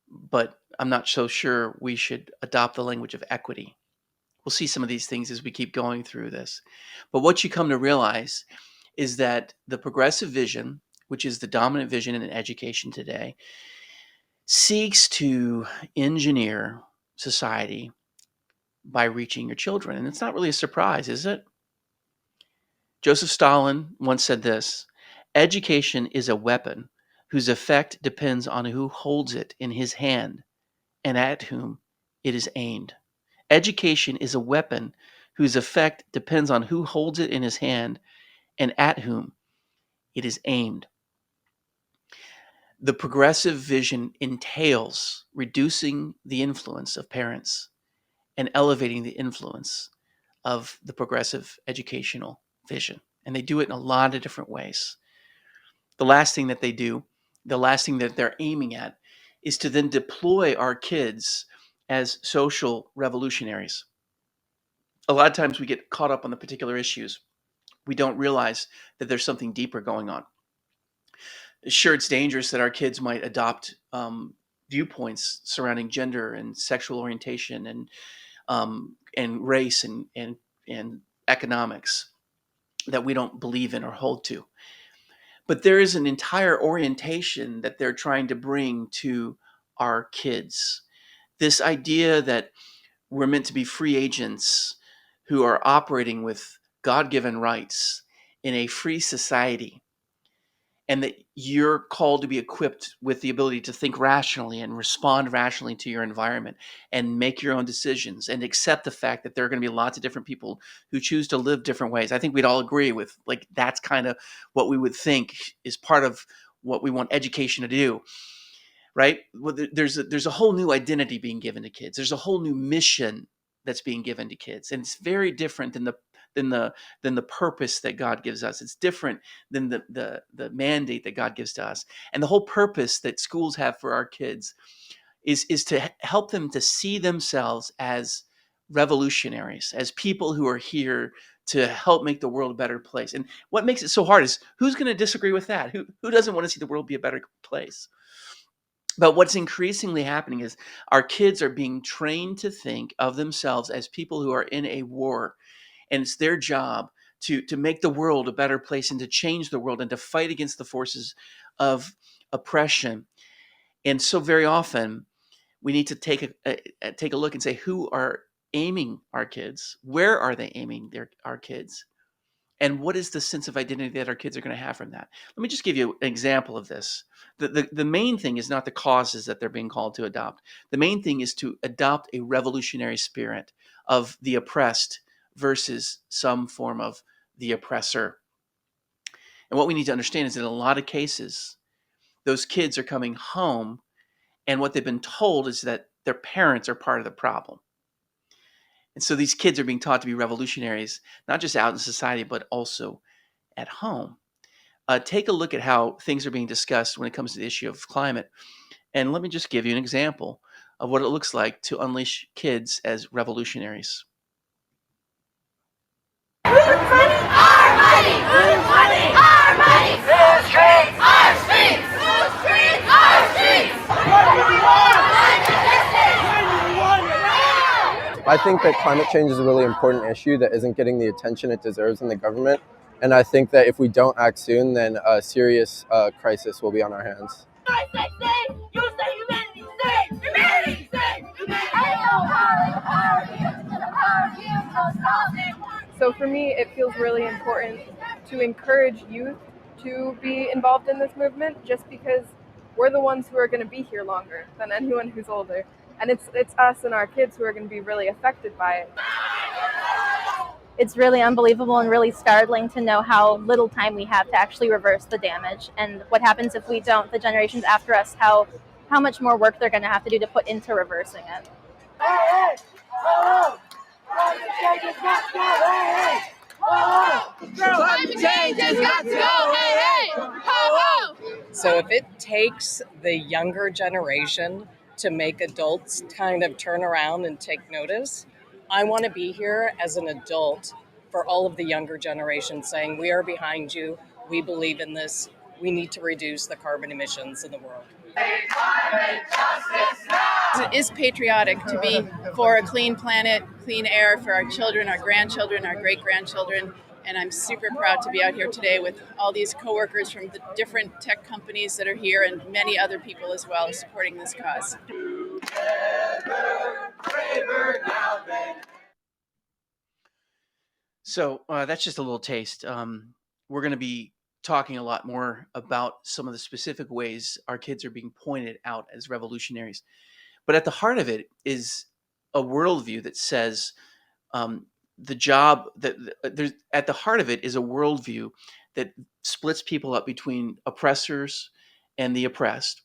but I'm not so sure we should adopt the language of equity. We'll see some of these things as we keep going through this. But what you come to realize is that the progressive vision, which is the dominant vision in education today, seeks to engineer society by reaching your children. And it's not really a surprise, is it? Joseph Stalin once said this: education is a weapon whose effect depends on who holds it in his hand and at whom it is aimed. Education is a weapon whose effect depends on who holds it in his hand and at whom it is aimed. The progressive vision entails reducing the influence of parents and elevating the influence of the progressive educational vision. And they do it in a lot of different ways. The last thing that they do, the last thing that they're aiming at, is to then deploy our kids as social revolutionaries. A lot of times we get caught up on the particular issues. We don't realize that there's something deeper going on. Sure, it's dangerous that our kids might adopt viewpoints surrounding gender and sexual orientation and race and economics that we don't believe in or hold to. But there is an entire orientation that they're trying to bring to our kids. This idea that we're meant to be free agents who are operating with God-given rights in a free society, and that you're called to be equipped with the ability to think rationally and respond rationally to your environment and make your own decisions and accept the fact that there are going to be lots of different people who choose to live different ways. I think we'd all agree with, like, that's kind of what we would think is part of what we want education to do, right? Well, there's a whole new identity being given to kids. There's a whole new mission that's being given to kids, and it's very different than the purpose that God gives us. It's different than the mandate that God gives to us. And the whole purpose that schools have for our kids is to help them to see themselves as revolutionaries, as people who are here to help make the world a better place. And what makes it so hard is, who's going to disagree with that? Who doesn't want to see the world be a better place? But what's increasingly happening is our kids are being trained to think of themselves as people who are in a war, and it's their job to make the world a better place and to change the world and to fight against the forces of oppression. And so very often we need to take a look and say, who are aiming our kids? Where are they aiming our kids? And what is the sense of identity that our kids are going to have from that? Let me just give you an example of this. The main thing is not the causes that they're being called to adopt. The main thing is to adopt a revolutionary spirit of the oppressed versus some form of the oppressor. And what we need to understand is that in a lot of cases, those kids are coming home, and what they've been told is that their parents are part of the problem. And so these kids are being taught to be revolutionaries, not just out in society, but also at home. Take a look at how things are being discussed when it comes to the issue of climate. And let me just give you an example of what it looks like to unleash kids as revolutionaries. Who's running our money? Who's running our money? Whose streets? Our streets. Whose streets? Our streets. What do we want? I think that climate change is a really important issue that isn't getting the attention it deserves in the government. And I think that if we don't act soon, then a serious crisis will be on our hands. I say save, you say humanity, save, humanity, save, humanity. So for me, it feels really important to encourage youth to be involved in this movement, just because we're the ones who are going to be here longer than anyone who's older. And it's us and our kids who are going to be really affected by it. It's really unbelievable and really startling to know how little time we have to actually reverse the damage, and what happens if we don't, the generations after us, how much more work they're going to have to do to put into reversing it. Climate change has got to go, hey, hey, ho, ho. So if it takes the younger generation to make adults kind of turn around and take notice, I want to be here as an adult for all of the younger generation saying, we are behind you, we believe in this, we need to reduce the carbon emissions in the world. It is patriotic to be for a clean planet, clean air for our children, our grandchildren, our great-grandchildren. And I'm super proud to be out here today with all these coworkers from the different tech companies that are here and many other people as well supporting this cause. So that's just a little taste. We're going to be talking a lot more about some of the specific ways our kids are being pointed out as revolutionaries. But at the heart of it is a worldview that says the job that there's at the heart of it is a worldview that splits people up between oppressors and the oppressed.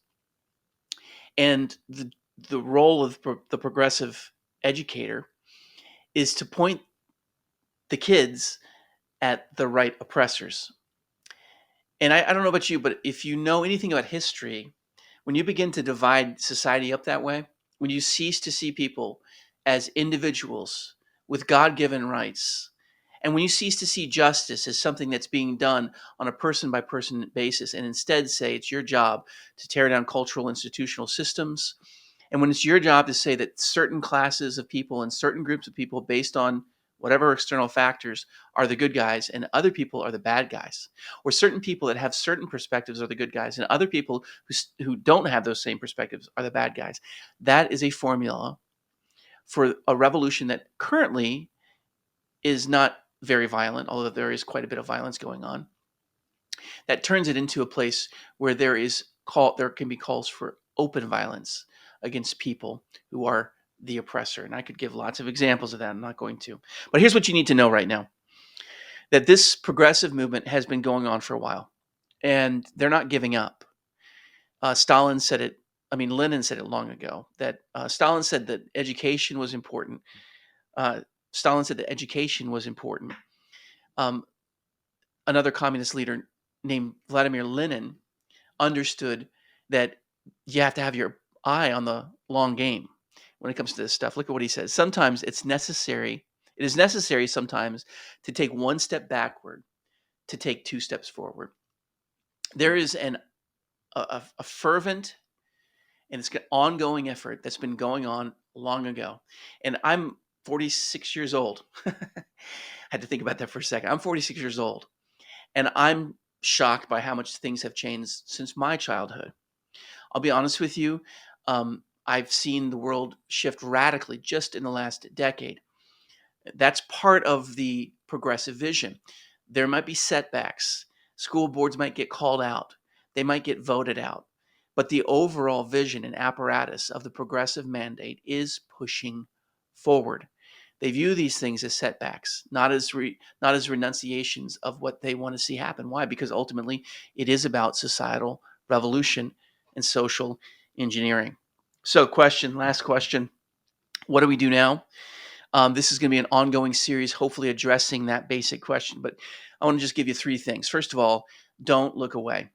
And the role of the progressive educator is to point the kids at the right oppressors. And I don't know about you, but if you know anything about history, when you begin to divide society up that way, when you cease to see people as individuals with God-given rights And when you cease to see justice as something that's being done on a person by person basis and instead say it's your job to tear down cultural institutional systems, and when it's your job to say that certain classes of people and certain groups of people based on whatever external factors are the good guys and other people are the bad guys, or certain people that have certain perspectives are the good guys and other people who don't have those same perspectives are the bad guys, that is a formula for a revolution that currently is not very violent, although there is quite a bit of violence going on, that turns it into a place where there can be calls for open violence against people who are the oppressor. And I could give lots of examples of that. I'm not going to. But here's what you need to know right now, that this progressive movement has been going on for a while, and they're not giving up. Stalin said it. I mean, Lenin said it long ago, that Stalin said that education was important. Stalin said that education was important. Another communist leader named Vladimir Lenin understood that you have to have your eye on the long game when it comes to this stuff. Look at what he says. Sometimes it is necessary sometimes to take one step backward to take two steps forward. There is a fervent and it's an ongoing effort that's been going on long ago. And I'm 46 years old. I had to think about that for a second. I'm 46 years old, and I'm shocked by how much things have changed since my childhood. I'll be honest with you. I've seen the world shift radically just in the last decade. That's part of the progressive vision. There might be setbacks. School boards might get called out. They might get voted out. But the overall vision and apparatus of the progressive mandate is pushing forward. They view these things as setbacks, not as renunciations of what they want to see happen. Why? Because ultimately it is about societal revolution and social engineering. So, last question. What do we do now? This is going to be an ongoing series, hopefully addressing that basic question. But I want to just give you three things. First of all, don't look away.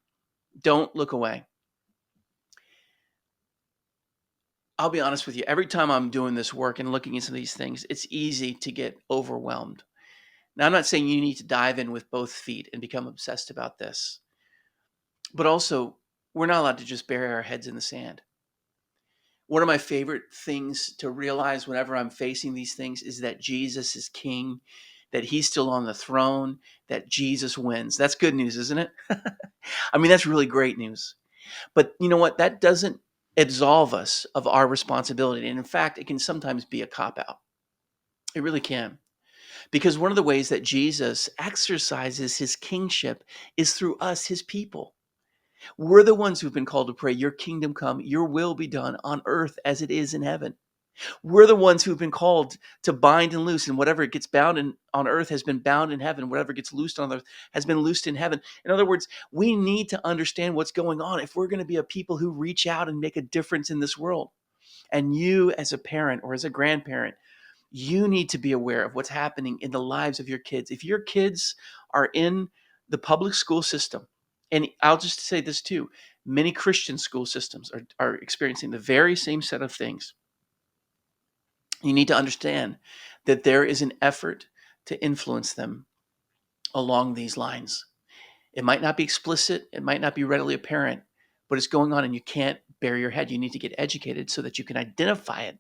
Don't look away. I'll be honest with you. Every time I'm doing this work and looking into these things, it's easy to get overwhelmed. Now, I'm not saying you need to dive in with both feet and become obsessed about this. But also, we're not allowed to just bury our heads in the sand. One of my favorite things to realize whenever I'm facing these things is that Jesus is king, that he's still on the throne, that Jesus wins. That's good news, isn't it? I mean, that's really great news. But you know what? That doesn't absolve us of our responsibility. And in fact, it can sometimes be a cop-out. It really can. Because one of the ways that Jesus exercises his kingship is through us, his people. We're the ones who've been called to pray, your kingdom come, your will be done on earth as it is in heaven. We're the ones who've been called to bind and loose, and whatever gets bound on earth has been bound in heaven. Whatever gets loosed on earth has been loosed in heaven. In other words, we need to understand what's going on if we're going to be a people who reach out and make a difference in this world. And you, as a parent or as a grandparent, you need to be aware of what's happening in the lives of your kids. If your kids are in the public school system, and I'll just say this too, many Christian school systems are experiencing the very same set of things. You need to understand that there is an effort to influence them along these lines. It might not be explicit, it might not be readily apparent, but it's going on and you can't bury your head. You need to get educated so that you can identify it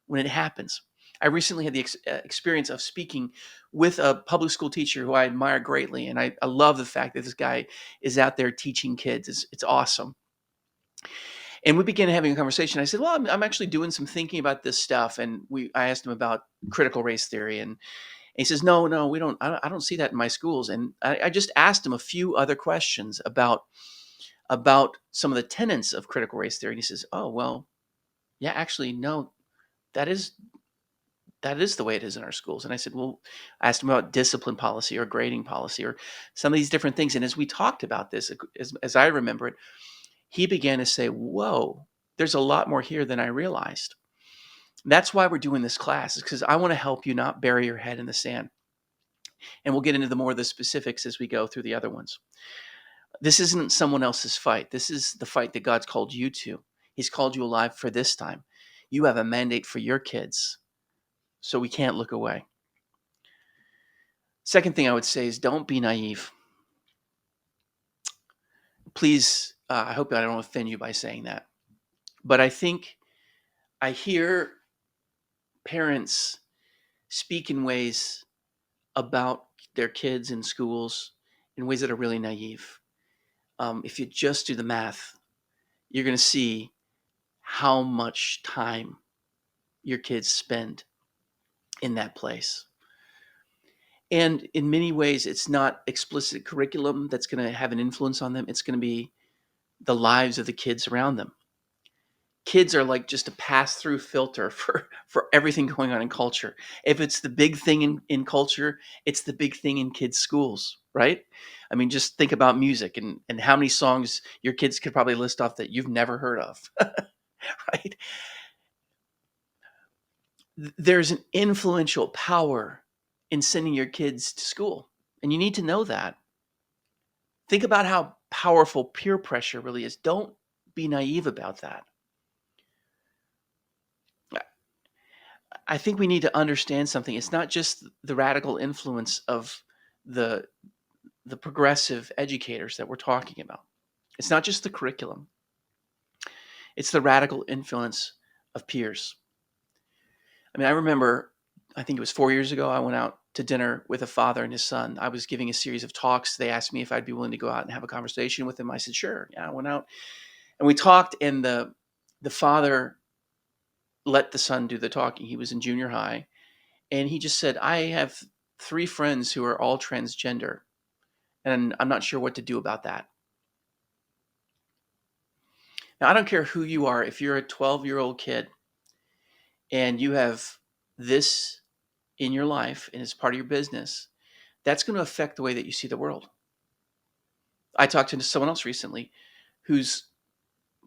when it happens. I recently had the experience of speaking with a public school teacher who I admire greatly, and I love the fact that this guy is out there teaching kids. It's awesome. And we began having a conversation. I said, "Well, I'm actually doing some thinking about this stuff." And I asked him about critical race theory, and he says, "No, we don't. I don't see that in my schools." And I just asked him a few other questions about some of the tenets of critical race theory, and he says, "Oh, well, yeah, actually, no, that is the way it is in our schools." And I said, well, I asked him about discipline policy or grading policy or some of these different things. And as we talked about this, as I remember it, he began to say, whoa, there's a lot more here than I realized. That's why we're doing this class, is because I want to help you not bury your head in the sand. And we'll get into the more of the specifics as we go through the other ones. This isn't someone else's fight. This is the fight that God's called you to. He's called you alive for this time. You have a mandate for your kids. So we can't look away. Second thing I would say is don't be naive. Please, I hope I don't offend you by saying that. But I think I hear parents speak in ways about their kids in schools in ways that are really naive. If you just do the math, you're going to see how much time your kids spend in that place. And in many ways, it's not explicit curriculum that's going to have an influence on them. It's going to be the lives of the kids around them. Kids are like just a pass-through filter for everything going on in culture. If it's the big thing in culture, it's the big thing in kids' schools, right? I mean, just think about music and how many songs your kids could probably list off that you've never heard of, right? There's an influential power in sending your kids to school, and you need to know that. Think about how powerful peer pressure really is. Don't be naive about that. I think we need to understand something. It's not just the radical influence of the the progressive educators that we're talking about. It's not just the curriculum. It's the radical influence of peers. I mean, I remember, I think it was 4 years ago, I went out to dinner with a father and his son. I was giving a series of talks. They asked me if I'd be willing to go out and have a conversation with them. I said, sure. Yeah, I went out and we talked, and the father let the son do the talking. He was in junior high, and he just said, I have 3 friends who are all transgender, and I'm not sure what to do about that. Now, I don't care who you are. If you're a 12-year-old kid and you have this in your life and it's part of your business, that's going to affect the way that you see the world. I talked to someone else recently whose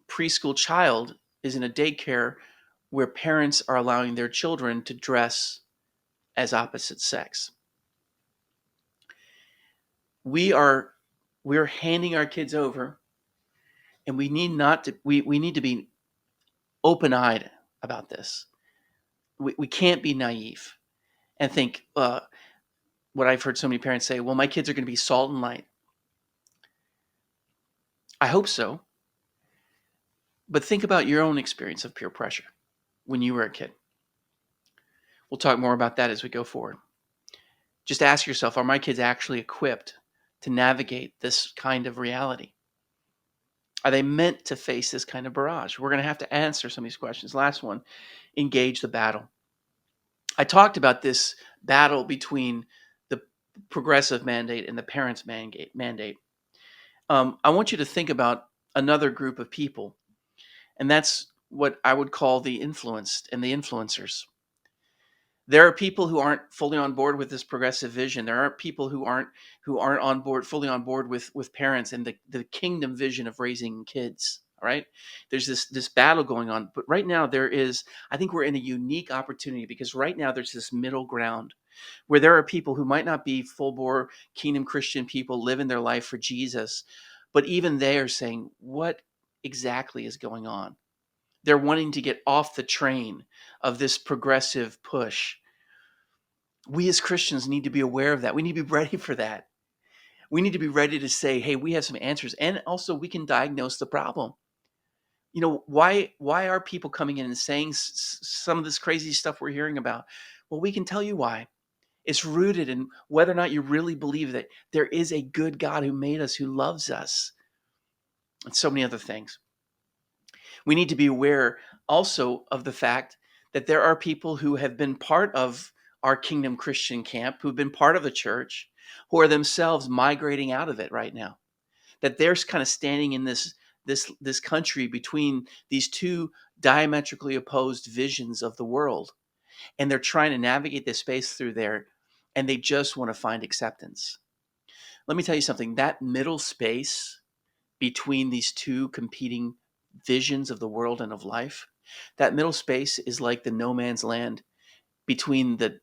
preschool child is in a daycare where parents are allowing their children to dress as opposite sex. We're handing our kids over, and we need to be open-eyed about this. We can't be naive and think what I've heard so many parents say, well, my kids are going to be salt and light. I hope so. But think about your own experience of peer pressure when you were a kid. We'll talk more about that as we go forward. Just ask yourself, are my kids actually equipped to navigate this kind of reality? Are they meant to face this kind of barrage? We're going to have to answer some of these questions. Last one, engage the battle. I talked about this battle between the progressive mandate and the parents' mandate. I want you to think about another group of people, and that's what I would call the influenced and the influencers. There are people who aren't fully on board with this progressive vision. There are people who aren't fully on board with parents and the kingdom vision of raising kids. All right. There's this battle going on. But right now I think we're in a unique opportunity, because right now there's this middle ground where there are people who might not be full bore kingdom Christian people living their life for Jesus, but even they are saying, what exactly is going on? They're wanting to get off the train of this progressive push. We as Christians need to be aware of that. We need to be ready for that. We need to be ready to say, hey, we have some answers. And also we can diagnose the problem. You know, why are people coming in and saying some of this crazy stuff we're hearing about? Well, we can tell you why. It's rooted in whether or not you really believe that there is a good God who made us, who loves us, and so many other things. We need to be aware also of the fact that there are people who have been part of our kingdom Christian camp, who've been part of the church, who are themselves migrating out of it right now. That they're kind of standing in this country between these two diametrically opposed visions of the world, and they're trying to navigate this space through there, and they just want to find acceptance. Let me tell you something. That middle space between these two competing visions of the world and of life, that middle space is like the no man's land between the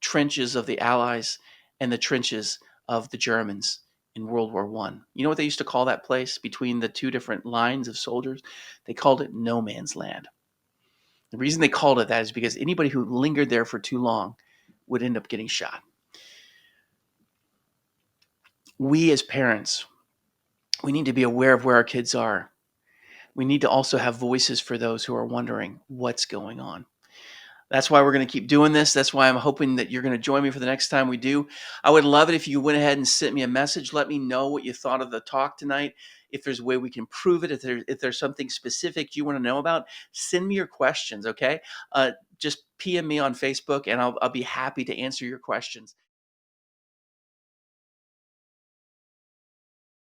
trenches of the Allies and the trenches of the Germans in World War I. You know what they used to call that place between the two different lines of soldiers? They called it no man's land. The reason they called it that is because anybody who lingered there for too long would end up getting shot. we as parents, we need to be aware of where our kids are. We need to also have voices for those who are wondering what's going on. That's why we're going to keep doing this. That's why I'm hoping that you're going to join me for the next time we do. I would love it if you went ahead and sent me a message. Let me know what you thought of the talk tonight. If there's a way we can improve it, if there's something specific you want to know about, send me your questions, okay? Just PM me on Facebook, and I'll be happy to answer your questions.